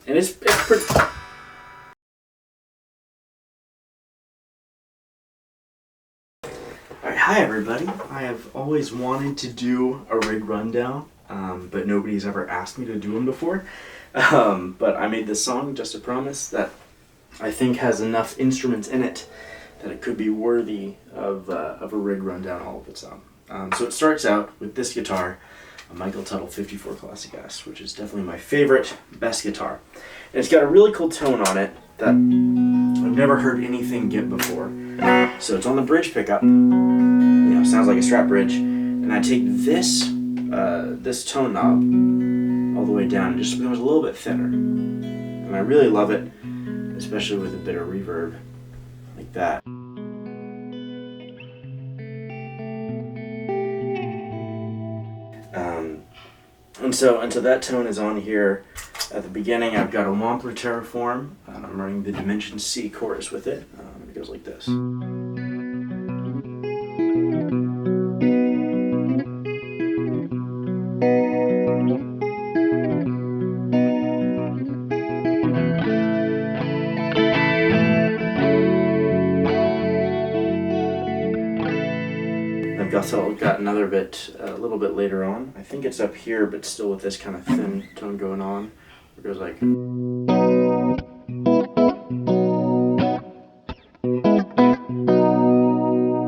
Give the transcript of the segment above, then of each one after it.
And it's pretty... Alright, hi everybody. I have always wanted to do a rig rundown, but nobody's ever asked me to do them before. But I made this song, Just a Promise, that I think has enough instruments in it that it could be worthy of a rig rundown all of its own. So it starts out with this guitar, a Michael Tuttle 54 Classic S, which is definitely my favorite, best guitar. And it's got a really cool tone on it that I've never heard anything get before. So it's on the bridge pickup, sounds like a Strat bridge, and I take this this tone knob all the way down. It just becomes a little bit thinner, and I really love it, especially with a bit of reverb like that. And so that tone is on here. At the beginning, I've got a Wampler Terraform, and I'm running the Dimension C chorus with it. It goes like this. I've got another bit a little bit later on. I think it's up here, but still with this kind of thin tone going on. It goes like...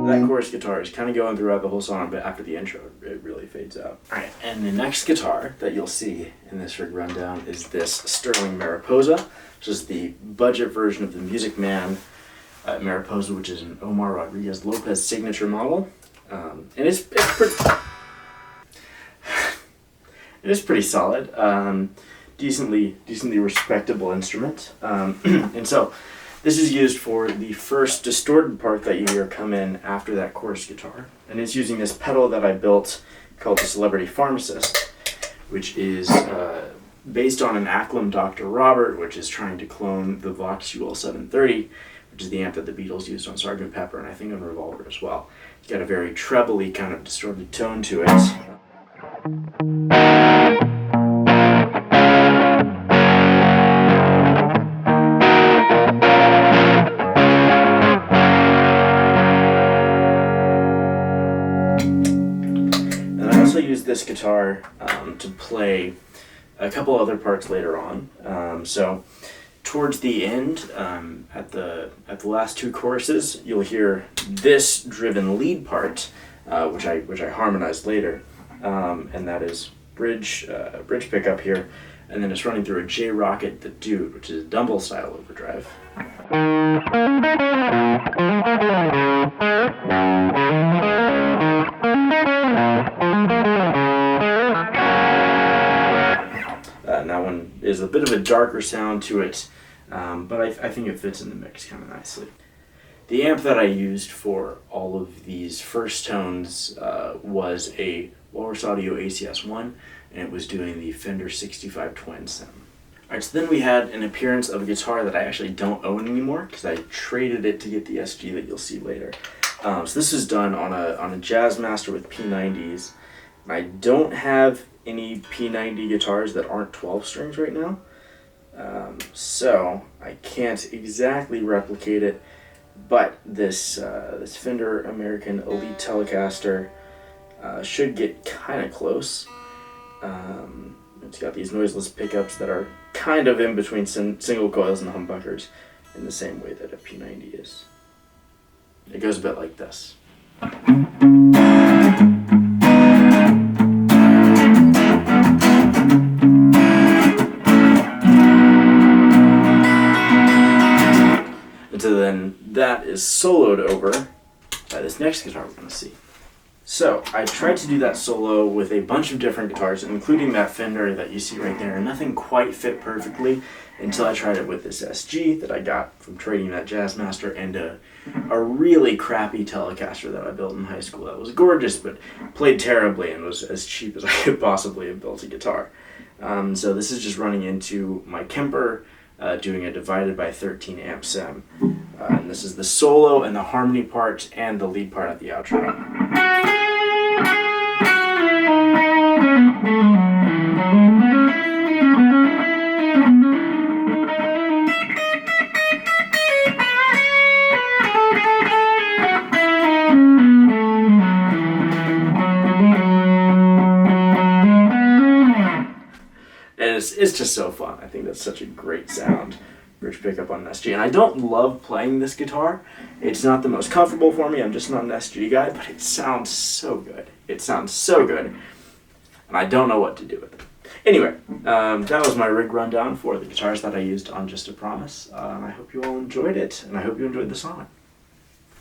That chorus guitar is kind of going throughout the whole song, but after the intro, it really fades out. Alright, and the next guitar that you'll see in this rig rundown is this Sterling Mariposa, which is the budget version of the Music Man Mariposa, which is an Omar Rodriguez Lopez signature model. And it's pretty solid, decently respectable instrument. And so this is used for the first distorted part that you hear come in after that chorus guitar, and it's using this pedal that I built called the Celebrity Pharmacist, which is based on an Acklam Dr. Robert, which is trying to clone the Vox UL 730, which is the amp that the Beatles used on Sgt. Pepper, and I think on Revolver as well. It's got a very trebly kind of distorted tone to it. And I also use this guitar to play a couple other parts later on. So towards the end, at the last two choruses, you'll hear this driven lead part, which I harmonized later, and that is bridge pickup here, and then it's running through a J Rocket the Dude, which is a Dumble style overdrive. And that one is a bit of a darker sound to it, but I think it fits in the mix kind of nicely. The amp that I used for all of these first tones was a Walrus Audio ACS-1, and it was doing the Fender 65 Twin sound. Alright, so then we had an appearance of a guitar that I actually don't own anymore because I traded it to get the SG that you'll see later. So this is done on a Jazzmaster with P90s. I don't have any P90 guitars that aren't 12 strings right now, so I can't exactly replicate it, but this Fender American Elite Telecaster should get kind of close. It's got these noiseless pickups that are kind of in between single coils and humbuckers in the same way that a P90 is. It goes a bit like this. And so then that is soloed over by this next guitar we're going to see. So I tried to do that solo with a bunch of different guitars, including that Fender that you see right there, and nothing quite fit perfectly until I tried it with this SG that I got from trading that Jazzmaster and a really crappy Telecaster that I built in high school that was gorgeous but played terribly and was as cheap as I could possibly have built a guitar. So this is just running into my Kemper, doing a divided by 13 amp SEM. And this is the solo and the harmony part and the lead part at the outro. it's just so fun. I think that's such a great sound. Bridge pickup on an SG. And I don't love playing this guitar. It's not the most comfortable for me. I'm just not an SG guy, but it sounds so good. It sounds so good. And I don't know what to do with it. Anyway, that was my rig rundown for the guitars that I used on Just a Promise. And I hope you all enjoyed it, and I hope you enjoyed the song.